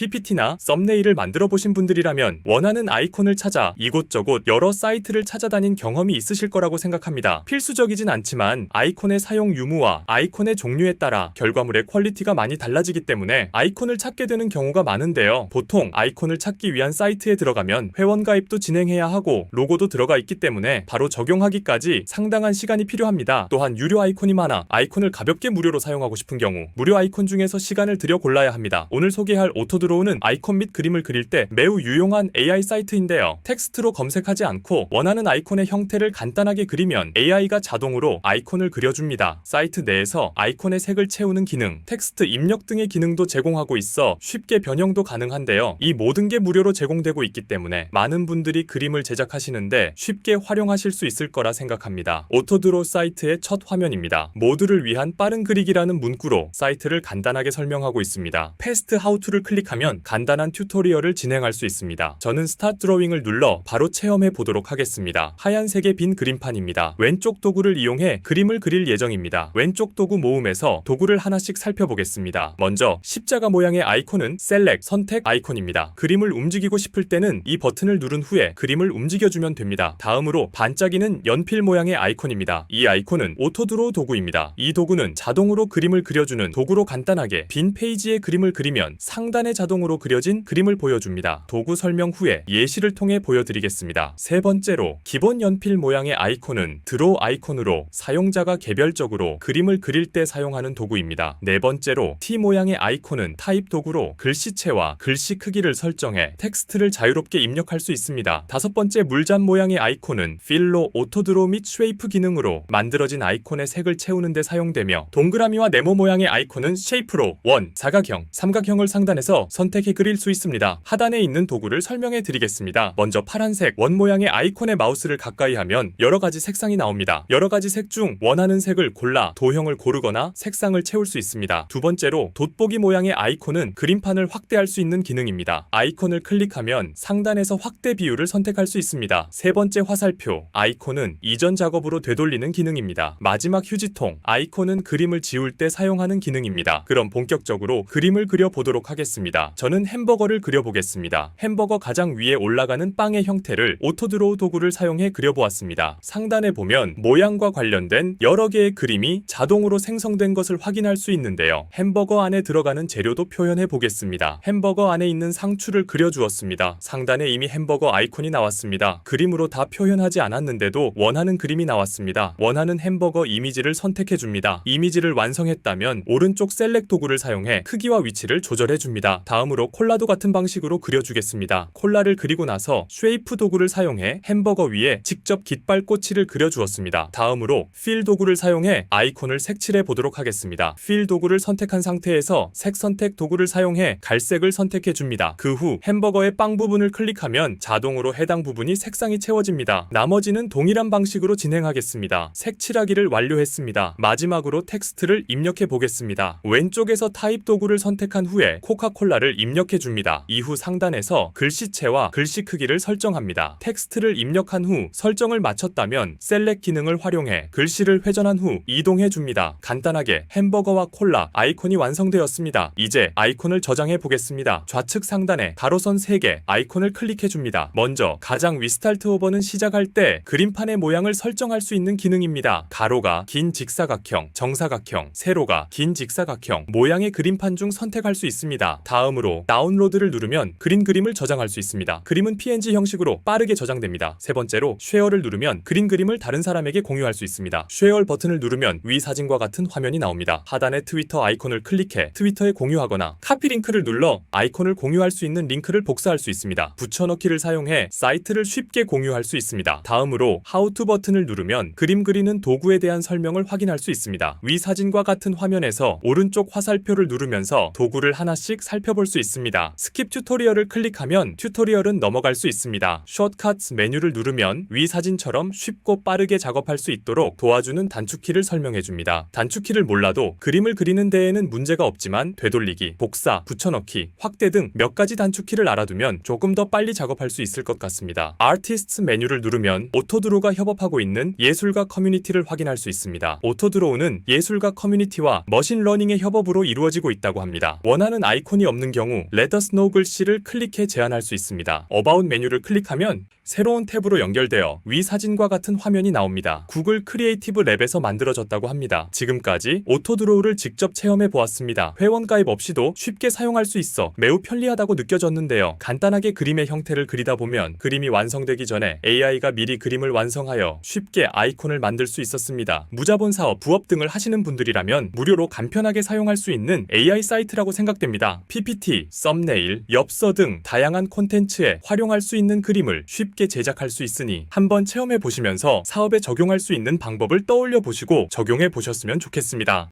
PPT나 썸네일을 만들어 보신 분들이라면 원하는 아이콘을 찾아 이곳저곳 여러 사이트를 찾아다닌 경험이 있으실 거라고 생각합니다. 필수적이진 않지만 아이콘의 사용 유무와 아이콘의 종류에 따라 결과물의 퀄리티가 많이 달라지기 때문에 아이콘을 찾게 되는 경우가 많은데요. 보통 아이콘을 찾기 위한 사이트에 들어가면 회원 가입도 진행해야 하고 로고도 들어가 있기 때문에 바로 적용하기까지 상당한 시간이 필요합니다. 또한 유료 아이콘이 많아 아이콘을 가볍게 무료로 사용하고 싶은 경우 무료 아이콘 중에서 시간을 들여 골라야 합니다. 오늘 소개할 오토 드로우는 아이콘 및 그림을 그릴 때 매우 유용한 AI 사이트인데요. 텍스트로 검색하지 않고 원하는 아이콘의 형태를 간단하게 그리면 AI가 자동으로 아이콘을 그려줍니다. 사이트 내에서 아이콘의 색을 채우는 기능, 텍스트 입력 등의 기능도 제공하고 있어 쉽게 변형도 가능한데요. 이 모든 게 무료로 제공되고 있기 때문에 많은 분들이 그림을 제작하시는데 쉽게 활용하실 수 있을 거라 생각합니다. 오토 드로우 사이트의 첫 화면입니다. 모두를 위한 빠른 그리기라는 문구로 사이트를 간단하게 설명하고 있습니다. 패스트 하우투를 클릭하면 간단한 튜토리얼을 진행할 수 있습니다. 저는 스타트 드로잉을 눌러 바로 체험해 보도록 하겠습니다. 하얀색의 빈 그림판입니다. 왼쪽 도구를 이용해 그림을 그릴 예정입니다. 왼쪽 도구 모음에서 도구를 하나씩 살펴보겠습니다. 먼저 십자가 모양의 아이콘은 셀렉, 선택 아이콘입니다. 그림을 움직이고 싶을 때는 이 버튼을 누른 후에 그림을 움직여주면 됩니다. 다음으로 반짝이는 연필 모양의 아이콘입니다. 이 아이콘은 오토 드로우 도구입니다. 이 도구는 자동으로 그림을 그려주는 도구로 간단하게 빈 페이지에 그림을 그리면 상단에 자동으로 그려진 그림을 보여줍니다. 도구 설명 후에 예시를 통해 보여드리겠습니다. 세 번째로 기본 연필 모양의 아이콘은 드로우 아이콘으로 사용자가 개별적으로 그림을 그릴 때 사용하는 도구입니다. 네 번째로 T 모양의 아이콘은 타입 도구로 글씨체와 글씨 크기를 설정해 텍스트를 자유롭게 입력할 수 있습니다. 다섯 번째 물잔 모양의 아이콘은 필로 오토 드로우 및 쉐이프 기능으로 만들어진 아이콘의 색을 채우는 데 사용되며 동그라미와 네모 모양의 아이콘은 쉐이프로 원, 사각형, 삼각형을 상단에서 선택해 그릴 수 있습니다. 하단에 있는 도구를 설명해 드리겠습니다. 먼저 파란색 원 모양의 아이콘의 마우스를 가까이 하면 여러 가지 색상이 나옵니다. 여러 가지 색 중 원하는 색을 골라 도형을 고르거나 색상을 채울 수 있습니다. 두 번째로 돋보기 모양의 아이콘은 그림판을 확대할 수 있는 기능입니다. 아이콘을 클릭하면 상단에서 확대 비율을 선택할 수 있습니다. 세 번째 화살표 아이콘은 이전 작업으로 되돌리는 기능입니다. 마지막 휴지통 아이콘은 그림을 지울 때 사용하는 기능입니다. 그럼 본격적으로 그림을 그려보도록 하겠습니다. 저는 햄버거를 그려보겠습니다. 햄버거 가장 위에 올라가는 빵의 형태를 오토 드로우 도구를 사용해 그려보았습니다. 상단에 보면 모양과 관련된 여러 개의 그림이 자동으로 생성된 것을 확인할 수 있는데요. 햄버거 안에 들어가는 재료도 표현해 보겠습니다. 햄버거 안에 있는 상추를 그려주었습니다. 상단에 이미 햄버거 아이콘이 나왔습니다. 그림으로 다 표현하지 않았는데도 원하는 그림이 나왔습니다. 원하는 햄버거 이미지를 선택해 줍니다. 이미지를 완성했다면 오른쪽 셀렉 도구를 사용해 크기와 위치를 조절해 줍니다. 다음으로 콜라도 같은 방식으로 그려주겠습니다. 콜라를 그리고 나서 쉐이프 도구를 사용해 햄버거 위에 직접 깃발 꼬치를 그려주었습니다. 다음으로 필 도구를 사용해 아이콘을 색칠해 보도록 하겠습니다. 필 도구를 선택한 상태에서 색 선택 도구를 사용해 갈색을 선택해 줍니다. 그 후 햄버거의 빵 부분을 클릭하면 자동으로 해당 부분이 색상이 채워집니다. 나머지는 동일한 방식으로 진행하겠습니다. 색칠하기를 완료했습니다. 마지막으로 텍스트를 입력해 보겠습니다. 왼쪽에서 타입 도구를 선택한 후에 코카콜라를 입력해 줍니다. 이후 상단에서 글씨체와 글씨 크기를 설정합니다. 텍스트를 입력한 후 설정을 마쳤다면 셀렉 기능을 활용해 글씨를 회전한 후 이동해 줍니다. 간단하게 햄버거와 콜라 아이콘이 완성되었습니다. 이제 아이콘을 저장해 보겠습니다. 좌측 상단에 가로선 3개 아이콘을 클릭해 줍니다. 먼저 가장 위 스타트 오버는 시작할 때 그림판의 모양을 설정할 수 있는 기능입니다. 가로가 긴 직사각형, 정사각형, 세로가 긴 직사각형, 모양의 그림판 중 선택할 수 있습니다. 다음으로 다운로드를 누르면 그린 그림을 저장할 수 있습니다. 그림은 PNG 형식으로 빠르게 저장됩니다. 세 번째로 쉐어를 누르면 그린 그림을 다른 사람에게 공유할 수 있습니다. 쉐어 버튼을 누르면 위 사진과 같은 화면이 나옵니다. 하단에 트위터 아이콘을 클릭해 트위터에 공유하거나 카피 링크를 눌러 아이콘을 공유할 수 있는 링크를 복사할 수 있습니다. 붙여넣기를 사용해 사이트를 쉽게 공유할 수 있습니다. 다음으로 How to 버튼을 누르면 그림 그리는 도구에 대한 설명을 확인할 수 있습니다. 위 사진과 같은 화면에서 오른쪽 화살표를 누르면서 도구를 하나씩 살펴볼 수 있습니다. 스킵 튜토리얼을 클릭하면 튜토리얼은 넘어갈 수 있습니다. 숏카트 메뉴를 누르면 위 사진처럼 쉽고 빠르게 작업할 수 있도록 도와주는 단축키를 설명해 줍니다. 단축키를 몰라도 그림을 그리는 데에는 문제가 없지만 되돌리기, 복사, 붙여넣기, 확대 등 몇 가지 단축키를 알아두면 조금 더 빨리 작업할 수 있을 것 같습니다. 아티스트 메뉴를 누르면 오토 드로우가 협업하고 있는 예술가 커뮤니티를 확인할 수 있습니다. 오토 드로우는 예술가 커뮤니티와 머신러닝의 협업으로 이루어지고 있다고 합니다. 원하는 아이콘이 없는 없는 경우 Let us know 글씨를 클릭해 제안할 수 있습니다. About 메뉴를 클릭하면 새로운 탭으로 연결되어 위 사진과 같은 화면이 나옵니다. 구글 크리에이티브 랩에서 만들어졌다고 합니다. 지금까지 오토 드로우를 직접 체험해 보았습니다. 회원 가입 없이도 쉽게 사용할 수 있어 매우 편리하다고 느껴졌는데요. 간단하게 그림의 형태를 그리다 보면 그림이 완성되기 전에 AI가 미리 그림을 완성하여 쉽게 아이콘을 만들 수 있었습니다. 무자본 사업, 부업 등을 하시는 분들이라면 무료로 간편하게 사용할 수 있는 AI 사이트라고 생각됩니다. PPT, 썸네일, 엽서 등 다양한 콘텐츠에 활용할 수 있는 그림을 쉽게 제작할 수 있으니 한번 체험해 보시면서 사업에 적용할 수 있는 방법을 떠올려 보시고 적용해 보셨으면 좋겠습니다.